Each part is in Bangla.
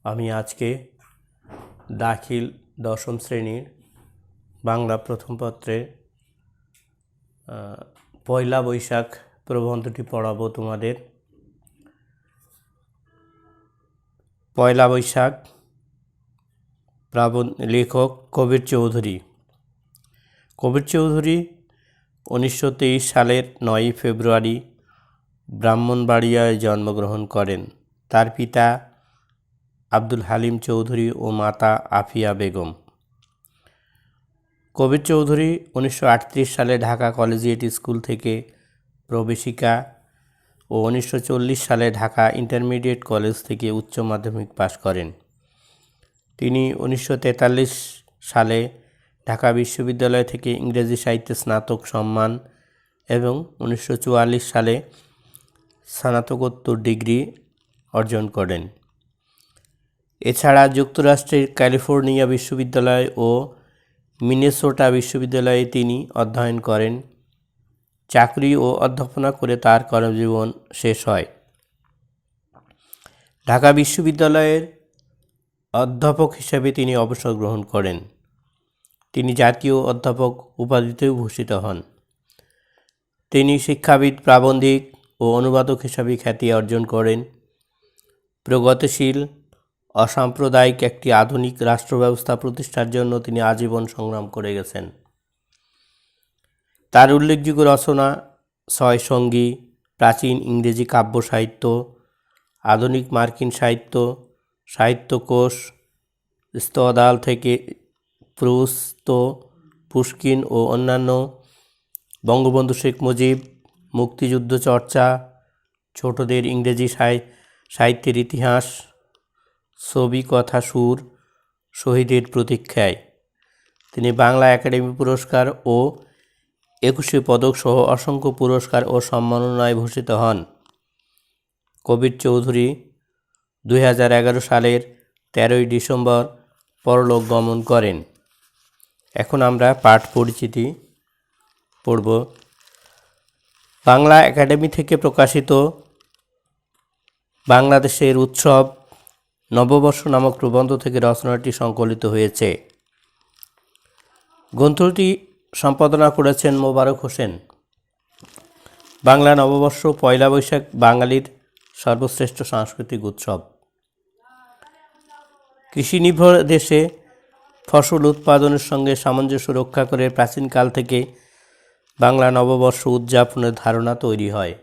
আমি আজকে দাখিল দশম শ্রেণীর বাংলা প্রথম পত্রে পয়লা বৈশাখ প্রবন্ধটি পড়াবো তোমাদের। পয়লা বৈশাখ লেখক কবির চৌধুরী। কবির চৌধুরী 1923 সালের 9 ফেব্রুয়ারি ব্রাহ্মণবাড়িয়ায় জন্মগ্রহণ করেন। তার পিতা আব্দুল হালিম চৌধুরী ও মাতা আফিয়া বেগম। কবির চৌধুরী 1938 সালে ঢাকা কলেজিয়েট স্কুল থেকে প্রবেশিকা ও 1940 সালে ঢাকা ইন্টারমিডিয়েট কলেজ থেকে উচ্চ মাধ্যমিক পাশ করেন। তিনি 1943 সালে ঢাকা বিশ্ববিদ্যালয় থেকে ইংরেজি সাহিত্যে স্নাতক সম্মান এবং 1944 সালে স্নাতকোত্তর ডিগ্রি অর্জন করেন। এছাড়া যুক্তরাষ্ট্রের ক্যালিফোর্নিয়া বিশ্ববিদ্যালয় ও মিনেসোটা বিশ্ববিদ্যালয়ে তিনি অধ্যয়ন করেন। চাকরি ও অধ্যাপনা করে তার কর্মজীবন শেষ হয়। ঢাকা বিশ্ববিদ্যালয়ের অধ্যাপক হিসেবে তিনি অবসর গ্রহণ করেন। তিনি জাতীয় অধ্যাপক উপাধিতেও ভূষিত হন। তিনি শিক্ষাবিদ, প্রাবন্ধিক ও অনুবাদক হিসেবে খ্যাতি অর্জন করেন। প্রগতিশীল অসাম্প্রদায়িক একটি আধুনিক রাষ্ট্র ব্যবস্থা প্রতিষ্ঠার জন্য তিনি আজীবন সংগ্রাম করে গেছেন। তার উল্লেখযোগ্য রচনা ছয় সঙ্গী, প্রাচীন ইংরেজি কাব্য সাহিত্য, আধুনিক মার্কিন সাহিত্য, সাহিত্যকোষ, স্তদাল থেকে প্রুস্ত, পুশকিন ও অন্যান্য, বঙ্গবন্ধু শেখ মুজিব, মুক্তিযুদ্ধ চর্চা, ছোটদের ইংরেজি সাহিত্যের ইতিহাস, ছবি, কথা, সুর, শহীদের প্রতীক্ষায়। তিনি বাংলা একাডেমি পুরস্কার ও 21 পদক সহ অসংখ্য পুরস্কার ও সম্মাননায় ভূষিত হন। কবির চৌধুরী 2011 সালের 13 ডিসেম্বর পরলোক গমন করেন। এখন আমরা পাঠ পরিচিতি পড়ব। বাংলা একাডেমি থেকে প্রকাশিত বাংলাদেশের উৎসব নববর্ষ নামক প্রবন্ধ থেকে রচনাটি সংকলিত হয়েছে। গ্রন্থটি সম্পাদনা করেছেন মোবারক হোসেন। বাংলা নববর্ষ পয়লা বৈশাখ বাঙালির সর্বশ্রেষ্ঠ সাংস্কৃতিক উৎসব। কৃষিনির্ভর দেশে ফসল উৎপাদনের সঙ্গে সামঞ্জস্য রক্ষা করে প্রাচীনকাল থেকে বাংলা নববর্ষ উদযাপনের ধারণা তৈরি হয়।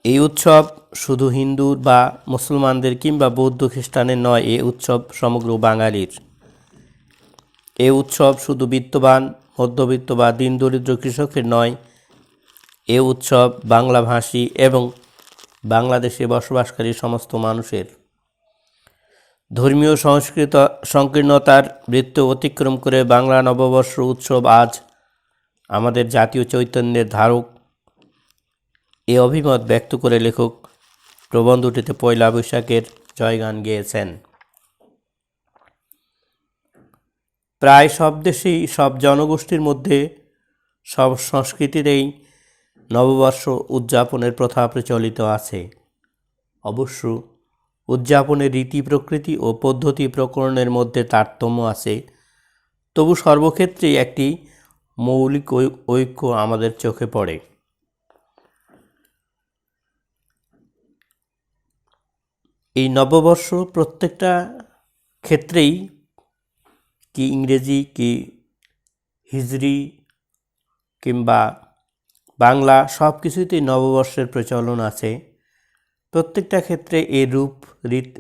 এই উৎসব শুধু হিন্দু বা মুসলমানদের কিংবা বৌদ্ধ খ্রিস্টানের নয়, এ উৎসব সমগ্র বাঙালির। এ উৎসব শুধু বিত্তবান, মধ্যবিত্ত বা দিন দরিদ্র কৃষকের নয়, এ উৎসব বাংলাভাষী এবং বাংলাদেশে বসবাসকারী সমস্ত মানুষের। ধর্মীয় সংকীর্ণতার বৃত্ত অতিক্রম করে বাংলা নববর্ষ উৎসব আজ আমাদের জাতীয় চৈতন্যের ধারক, এ অভিমত ব্যক্ত করে লেখক প্রবন্ধটিতে পয়লা বৈশাখের জয়গান গেয়েছেন। প্রায় সব দেশেই, সব জনগোষ্ঠীর মধ্যে, সব সংস্কৃতিতেই নববর্ষ উদযাপনের প্রথা প্রচলিত আছে। অবশ্য উদযাপনের রীতি, প্রকৃতি ও পদ্ধতি প্রকরণের মধ্যে তারতম্য আছে, তবু সর্বক্ষেত্রেই একটি মৌলিক ঐক্য আমাদের চোখে পড়ে। এই নববর্ষ প্রত্যেকটা ক্ষেত্রেই, কি ইংরেজি, কি হিজরি কিংবা বাংলা, সব কিছুতেই নববর্ষের প্রচলন আছে। প্রত্যেকটা ক্ষেত্রে এর রূপ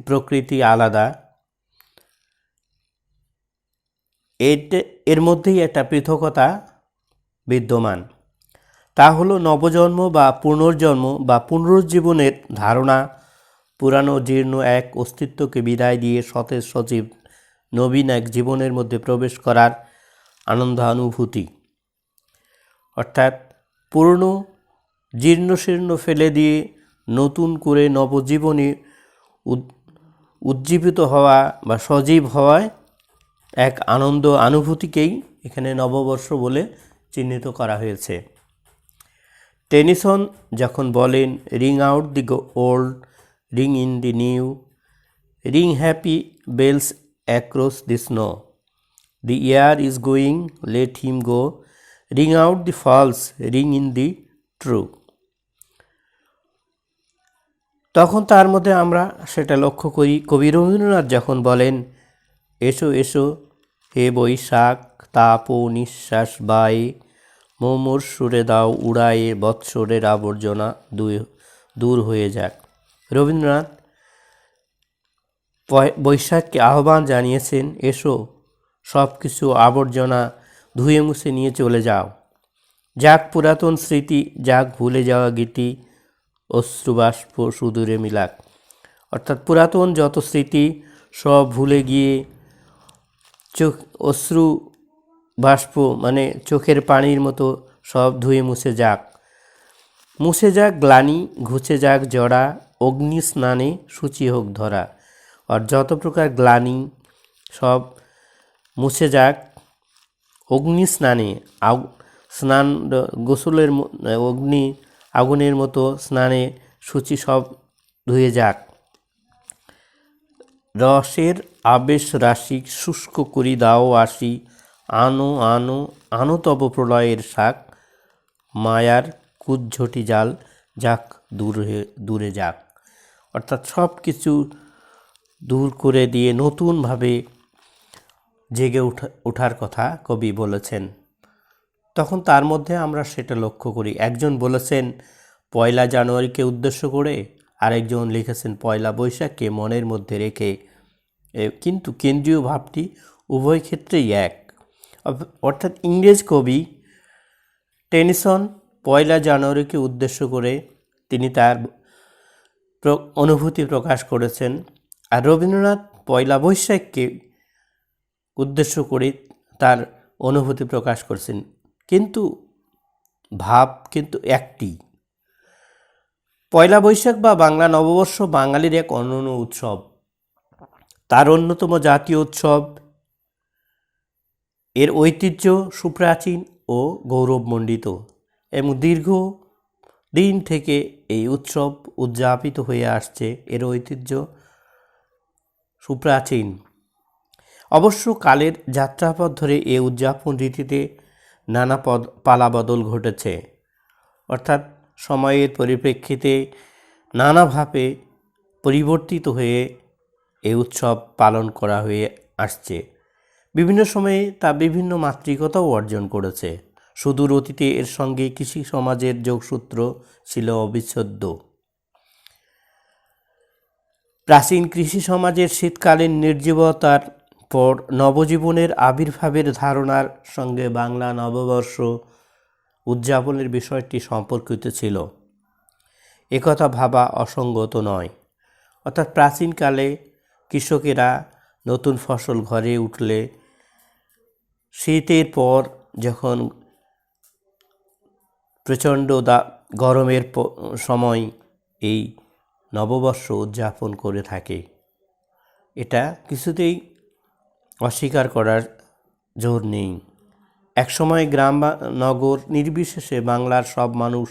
প্রকৃতি আলাদা। এর মধ্যেই একটা পৃথকতা বিদ্যমান। তা হলো নবজন্ম বা পুনর্জন্ম বা পুনরুজ্জীবনের ধারণা পুরানো জীর্ণ এক অস্তিত্বকে বিদায় দিয়ে সতেজ সজীব নবীন এক জীবনের মধ্যে প্রবেশ করার আনন্দানুভূতি। অর্থাৎ পুরনো জীর্ণশীর্ণ ফেলে দিয়ে নতুন করে নবজীবনে উজ্জীবিত হওয়া বা সজীব হওয়ায় এক আনন্দ অনুভূতিকেই এখানে নববর্ষ বলে চিহ্নিত করা হয়েছে। টেনিসন যখন বলেন, ring out the old, ring in the new, ring happy bells across the snow, the year is going, let him go, ring out the false, ring in the true. তখন তার মধ্যে আমরা সেটা লক্ষ্য করি, কবি রবীন্দ্রনাথ যখন বলেন, এসো এসো হে বৈশাখ, তাপ ও নিঃশ্বাস বায়ে, মোমোর সুরে দাও উড়ায়ে, বৎসরের আবর্জনা দূর হয়ে যাক। রবীন্দ্রনাথ বৈশাখকে আহ্বান জানিয়েছেন, এসো সব কিছু আবর্জনা ধুয়ে মুছে নিয়ে চলে যাও, যাক পুরাতন স্মৃতি, যাক ভুলে যাওয়া গীতি, অশ্রুবাষ্প সুদূরে মিলাক। অর্থাৎ পুরাতন যত স্মৃতি সব ভুলে গিয়ে অশ্রু বাষ্প মানে চোখের পানির মতো সব ধুয়ে মুছে যাক গ্লানি, ঘুচে যাক জড়া, অগ্নি স্নানে সূচি হোক ধরা। আর যত প্রকার গ্লানি সব মুছে যাক অগ্নি স্নানে, স্নান গোসলের আগুনের মতো স্নানে সূচি সব ধুয়ে যাক। রসের আবেশ রাশি শুষ্ক করি দাও আসি, আনো আনো আনো তব প্রলয়ের শাক, মায়ার কুজ্ঝটি জাল যাক দূরে যাক। অর্থাৎ সব কিছু দূর করে দিয়ে নতুনভাবে জেগে ওঠার কথা কবি বলেছেন। তখন তার মধ্যে আমরা সেটা লক্ষ্য করি। একজন বলেছেন পয়লা জানুয়ারিকে উদ্দেশ্য করে, আরেকজন লিখেছেন পয়লা বৈশাখকে মনের মধ্যে রেখে, কিন্তু কেন্দ্রীয় ভাবটি উভয় ক্ষেত্রেই এক। অর্থাৎ ইংরেজ কবি টেনিসন পয়লা জানুয়ারিকে উদ্দেশ্য করে তিনি তার অনুভূতি প্রকাশ করেছেন, আর রবীন্দ্রনাথ পয়লা বৈশাখকে উদ্দেশ্য করে তার অনুভূতি প্রকাশ করেছেন, কিন্তু ভাব কিন্তু একটি। পয়লা বৈশাখ বা বাংলা নববর্ষ বাঙালির এক অনন্য উৎসব, তার অন্যতম জাতীয় উৎসব। এর ঐতিহ্য সুপ্রাচীন ও গৌরবমণ্ডিত এবং দীর্ঘ দিন থেকে এই উৎসব উদযাপিত হয়ে আসছে। এর ঐতিহ্য সুপ্রাচীন। অবশ্য কালের যাত্রাপথ ধরে এ উদযাপন রীতিতে নানা পালাবদল ঘটেছে, অর্থাৎ সময়ের পরিপ্রেক্ষিতে নানাভাবে পরিবর্তিত হয়ে এই উৎসব পালন করা হয়ে আসছে। বিভিন্ন সময়ে তা বিভিন্ন মাত্রিকতাও অর্জন করেছে। সুদূর অতীতে এর সঙ্গে কৃষি সমাজের যোগসূত্র ছিল অবিচ্ছেদ্য। প্রাচীন কৃষি সমাজের শীতকালীন নির্জীবতার পর নবজীবনের আবির্ভাবের ধারণার সঙ্গে বাংলা নববর্ষ উদযাপনের বিষয়টি সম্পর্কিত ছিল, একথা ভাবা অসঙ্গত নয়। অর্থাৎ প্রাচীনকালে কৃষকেরা নতুন ফসল ঘরে উঠলে শীতের পর যখন প্রচণ্ড গরমের সময় এই নববর্ষ উদযাপন করে থাকে। এটা কিছুতেই অস্বীকার করার জোর নেই। একসময় গ্রাম বা নগর নির্বিশেষে বাংলার সব মানুষ,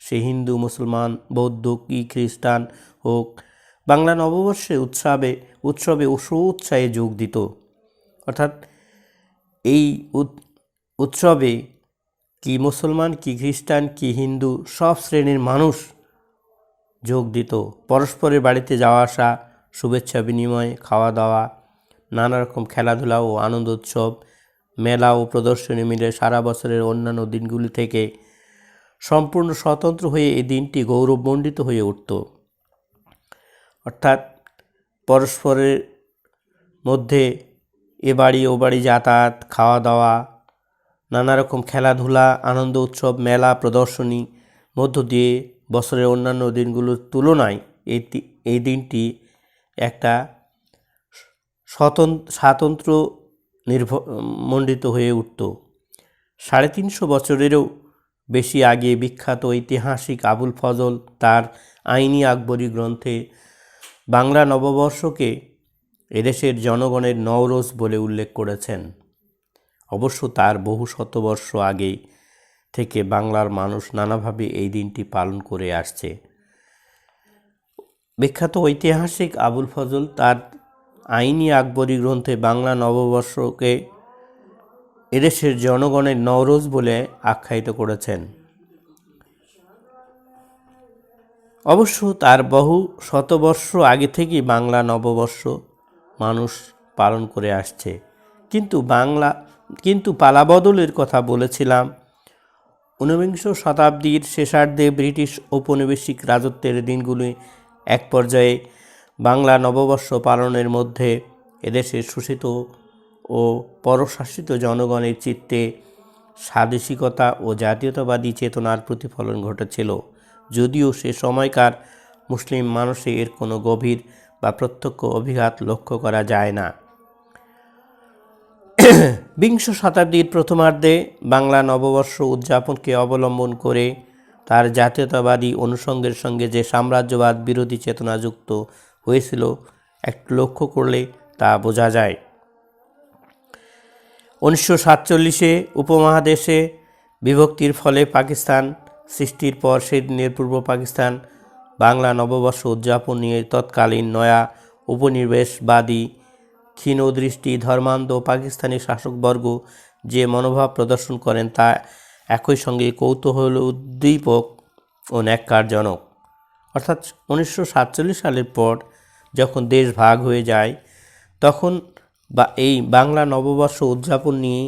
সে হিন্দু, মুসলমান, বৌদ্ধ কি খ্রিস্টান হোক, বাংলা নববর্ষে উৎসবে উৎসাহে যোগ দিত। অর্থাৎ এই উৎসবে কি মুসলমান কি খ্রিস্টান কি হিন্দু সব শ্রেণীর মানুষ যোগ দিত। পরস্পরের বাড়িতে যাওয়া আসা, শুভেচ্ছা বিনিময়, খাওয়া দাওয়া, নানা রকম খেলাধুলা ও আনন্দ উৎসব, মেলা ও প্রদর্শনী মিলে সারা বছরের অন্যান্য দিনগুলি থেকে সম্পূর্ণ স্বতন্ত্র হয়ে এই দিনটি গৌরবমণ্ডিত হয়ে উঠত। অর্থাৎ পরস্পরের মধ্যে এ বাড়ি ও বাড়ি যাতায়াত, খাওয়া দাওয়া, নানা রকম খেলাধুলা, আনন্দ উৎসব, মেলা প্রদর্শনী মধ্য দিয়ে বছরের অন্যান্য দিনগুলোর তুলনায় এই দিনটি একটা স্বাতন্ত্র মণ্ডিত হয়ে উঠত। 350 বছরেরও বেশি আগে বিখ্যাত ঐতিহাসিক আবুল ফজল তার আইনি আকবরী গ্রন্থে বাংলা নববর্ষকে এদেশের জনগণের নওরোজ বলে উল্লেখ করেছেন। অবশ্য তার বহু শতবর্ষ আগে থেকে বাংলার মানুষ নানাভাবে এই দিনটি পালন করে আসছে। বিখ্যাত ঐতিহাসিক আবুল ফজল তার আইনি আকবরী গ্রন্থে বাংলা নববর্ষকে এদেশের জনগণের নওরোজ বলে আখ্যায়িত করেছেন। অবশ্য তার বহু শতবর্ষ আগে থেকেই বাংলা নববর্ষ মানুষ পালন করে আসছে। কিন্তু পালাবদলের কথা বলেছিলাম। ঊনবিংশ শতাব্দীর শেষার্ধে ব্রিটিশ ঔপনিবেশিক রাজত্বের দিনগুলি এক পর্যায়ে বাংলা নববর্ষ পালনের মধ্যে এদেশের শোষিত ও পরশাসিত জনগণের চিত্তে স্বাদেশিকতা ও জাতীয়তাবাদী চেতনার প্রতিফলন ঘটেছিল, যদিও সে সময়কার মুসলিম মানুষে এর কোনো গভীর বা প্রত্যক্ষ অভিঘাত লক্ষ্য করা যায় না। বিংশ শতাব্দীর প্রথমার্ধে বাংলা নববর্ষ উদযাপনকে অবলম্বন করে তার জাতীয়তাবাদী অনুষঙ্গের সঙ্গে যে সাম্রাজ্যবাদ বিরোধী চেতনা যুক্ত হয়েছিল একটু লক্ষ্য করলে তা বোঝা যায়। 1947-এ উপমহাদেশে বিভক্তির ফলে পাকিস্তান সৃষ্টির পর সেদিনের পূর্ব পাকিস্তান বাংলা নববর্ষ উদযাপন নিয়ে তৎকালীন নয়া উপনিবেশবাদী ক্ষীণদৃষ্টি ধর্মান্ধ পাকিস্তানি শাসকবর্গ যে মনোভাব প্রদর্শন করেন তা একই সঙ্গে কৌতূহল উদ্দীপক ও ন্যাক্কারজনক। অর্থাৎ 1947 সালের পর যখন দেশ ভাগ হয়ে যায় তখন এই বাংলা নববর্ষ উদযাপন নিয়ে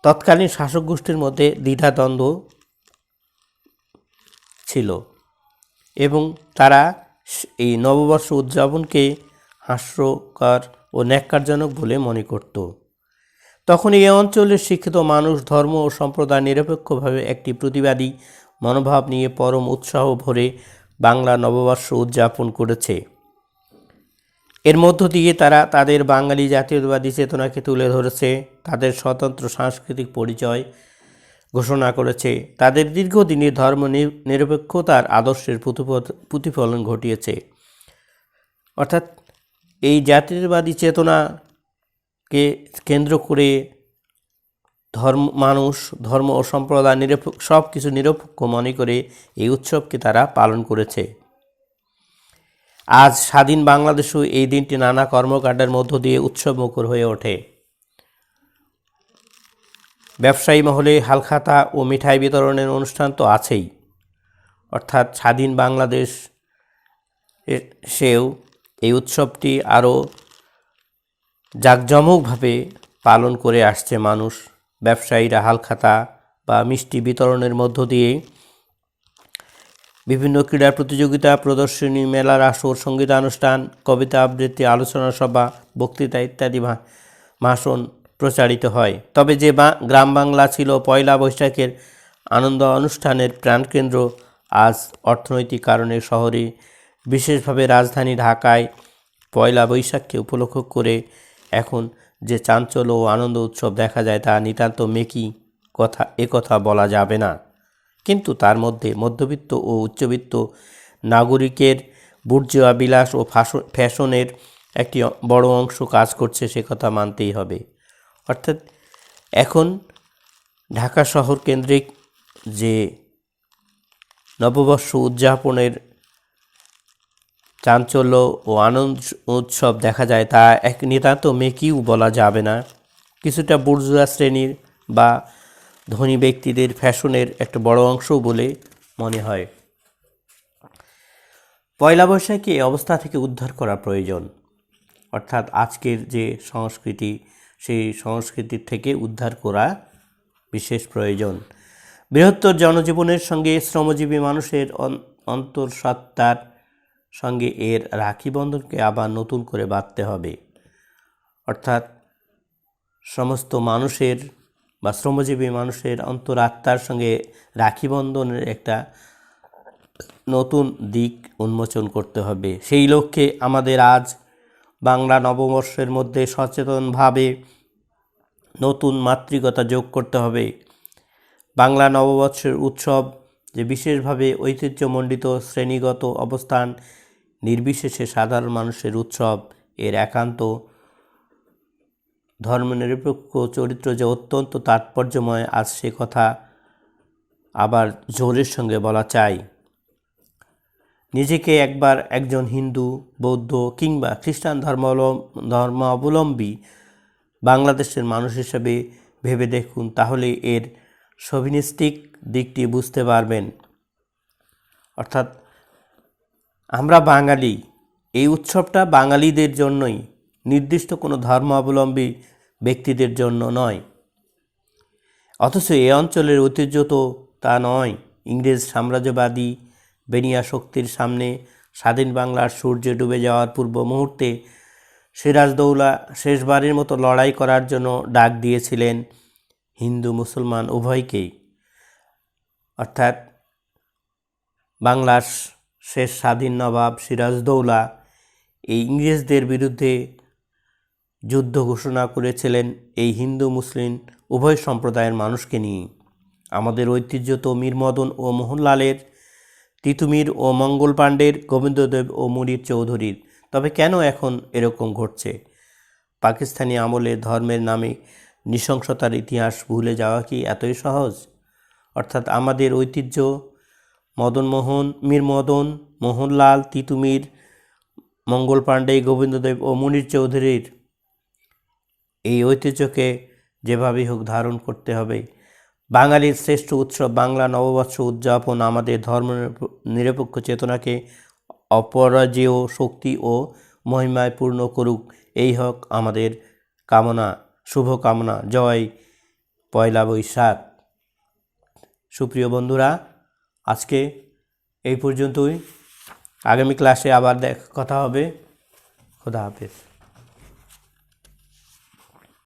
তৎকালীন শাসক গোষ্ঠীর মধ্যে দ্বিধাদ্বন্দ্ব ছিল এবং তারা এই নববর্ষ উদযাপনকে হাস্যকর ও ন্যাক্কারজনক বলে মনে করত। তখন এই অঞ্চলের শিক্ষিত মানুষ ধর্ম ও সম্প্রদায় নিরপেক্ষভাবে একটি প্রতিবাদী মনোভাব নিয়ে পরম উৎসাহ ভরে বাংলা নববর্ষ উদযাপন করেছে। এর মধ্য দিয়ে তারা তাদের বাঙালি জাতীয়তাবাদী চেতনাকে তুলে ধরেছে, তাদের স্বতন্ত্র সাংস্কৃতিক পরিচয় ঘোষণা করেছে, তাদের দীর্ঘদিনের ধর্ম নিরপেক্ষতার আদর্শের প্রতিফলন ঘটিয়েছে। অর্থাৎ এই জাতীয়তাবাদী চেতনাকে কেন্দ্র করে মানুষ ধর্ম ও সম্প্রদায় সব কিছু নিরপেক্ষ মনে করে এই উৎসবকে তারা পালন করেছে। আজ স্বাধীন বাংলাদেশেও এই দিনটি নানা কর্মকাণ্ডের মধ্য দিয়ে উৎসবমুখর হয়ে ওঠে। ব্যবসায়ী মহলে হালখাতা ও মিঠাই বিতরণের অনুষ্ঠান তো আছেই। অর্থাৎ স্বাধীন বাংলাদেশ সেও এই উৎসবটি আরও জাঁকজমকভাবে পালন করে আসছে মানুষ। ব্যবসায়ীরা হালখাতা বা মিষ্টি বিতরণের মধ্য দিয়ে বিভিন্ন ক্রীড়া প্রতিযোগিতা, প্রদর্শনী, মেলার আসর, সঙ্গীতানুষ্ঠান, কবিতা আবৃত্তি, আলোচনা সভা, বক্তৃতা ইত্যাদি ভাষণ প্রচারিত হয়। তবে যে গ্রাম বাংলা ছিল পয়লা বৈশাখের আনন্দ অনুষ্ঠানের প্রাণকেন্দ্র, আজ অর্থনৈতিক কারণে শহরে, বিশেষভাবে রাজধানী ঢাকায় পয়লা বৈশাখকে উপলক্ষ করে এখন যে চাঞ্চল্য ও আনন্দ উৎসব দেখা যায় তা নিতান্ত মেকি কথা বলা যাবে না। কিন্তু তার মধ্যে মধ্যবিত্ত ও উচ্চবিত্ত নাগরিকের বুর্জোয়া বিলাস ও ফ্যাশনের একটি বড় অংশ কাজ করছে, সে কথা মানতেই হবে। অর্থাৎ এখন ঢাকা শহর কেন্দ্রিক যে নববর্ষ উদযাপনের চাঞ্চল্য ও আনন্দ উৎসব দেখা যায় তা এক নিতান্ত মেকিও বলা যাবে না। কিছুটা বুর্জোয়া শ্রেণীর বা ধনী ব্যক্তিদের ফ্যাশনের একটা বড় অংশ বলে মনে হয়। পয়লা বৈশাখকে এই অবস্থা থেকে উদ্ধার করা প্রয়োজন। অর্থাৎ আজকের যে সংস্কৃতি সেই সংস্কৃতির থেকে উদ্ধার করা বিশেষ প্রয়োজন। বৃহত্তর জনজীবনের সঙ্গে শ্রমজীবী মানুষের অন্তঃসত্ত্বার সঙ্গে এর রাখি বন্ধনকে আবার নতুন করে বাঁধতে হবে। অর্থাৎ সমস্ত মানুষের বা শ্রমজীবী মানুষের অন্তরাত্মার সঙ্গে রাখি বন্ধনের একটা নতুন দিক উন্মোচন করতে হবে। সেই লক্ষ্যে আমাদের আজ বাংলা নববর্ষের মধ্যে সচেতনভাবে নতুন মাতৃকতা যোগ করতে হবে। বাংলা নববর্ষের উৎসব যে বিশেষভাবে ঐতিহ্যমণ্ডিত শ্রেণীগত অবস্থান নির্বিশেষে সাধারণ মানুষের উৎসব, এর একান্ত ধর্মনিরপেক্ষ চরিত্র যে অত্যন্ত তাৎপর্যময়, আজ সে কথা আবার জোরের সঙ্গে বলা চাই। নিজেকে একবার একজন হিন্দু, বৌদ্ধ কিংবা খ্রিস্টান ধর্মাবলম্বী বাংলাদেশের মানুষ হিসেবে ভেবে দেখুন, তাহলে এর শোভিনিস্টিক দিকটি বুঝতে পারবেন। অর্থাৎ আমরা বাঙালি, এই উৎসবটা বাঙালিদের জন্যই, নির্দিষ্ট কোনো ধর্মাবলম্বী ব্যক্তিদের জন্য নয়। অথচ এ অঞ্চলের ঐতিহ্য তো তা নয়। ইংরেজ সাম্রাজ্যবাদী বেনিয়া শক্তির সামনে স্বাধীন বাংলার সূর্য ডুবে যাওয়ার পূর্ব মুহূর্তে সিরাজদৌলা শেষবারের মতো লড়াই করার জন্য ডাক দিয়েছিলেন হিন্দু মুসলমান উভয়কেই। অর্থাৎ বাংলার শেষ স্বাধীন নবাব সিরাজদৌলা এই ইংরেজদের বিরুদ্ধে যুদ্ধ ঘোষণা করেছিলেন এই হিন্দু মুসলিম উভয় সম্প্রদায়ের মানুষকে নিয়ে। আমাদের ঐতিহ্য তো মীর মদন ও মোহনলালের, তিতুমির ও মঙ্গল পাণ্ডের, গোবিন্দদেব ও মুনির চৌধুরীর। তবে কেন এখন এরকম ঘটছে? পাকিস্তানি আমলে ধর্মের নামে নৃশংসতার ইতিহাস ভুলে যাওয়া কি এতই সহজ? অর্থাৎ আমাদের ঐতিহ্য মীর মদন, মোহনলাল, তিতুমির, মঙ্গল পাণ্ডে, গোবিন্দদেব ও মুনির চৌধুরীর এই ঐতিহ্যকে যেভাবেই হোক ধারণ করতে হবে। বাঙালির শ্রেষ্ঠ উৎসব বাংলা নববর্ষ উদযাপন আমাদের ধর্ম নিরপেক্ষ চেতনাকে অপরাজেয় শক্তি ও মহিমায় পূর্ণ করুক, এই হোক আমাদের কামনা, শুভকামনা। জয় পয়লা বৈশাখ। সুপ্রিয় বন্ধুরা, আজকে এই পর্যন্তই। আগামী ক্লাসে আবার কথা হবে। খোদা হাফেজ।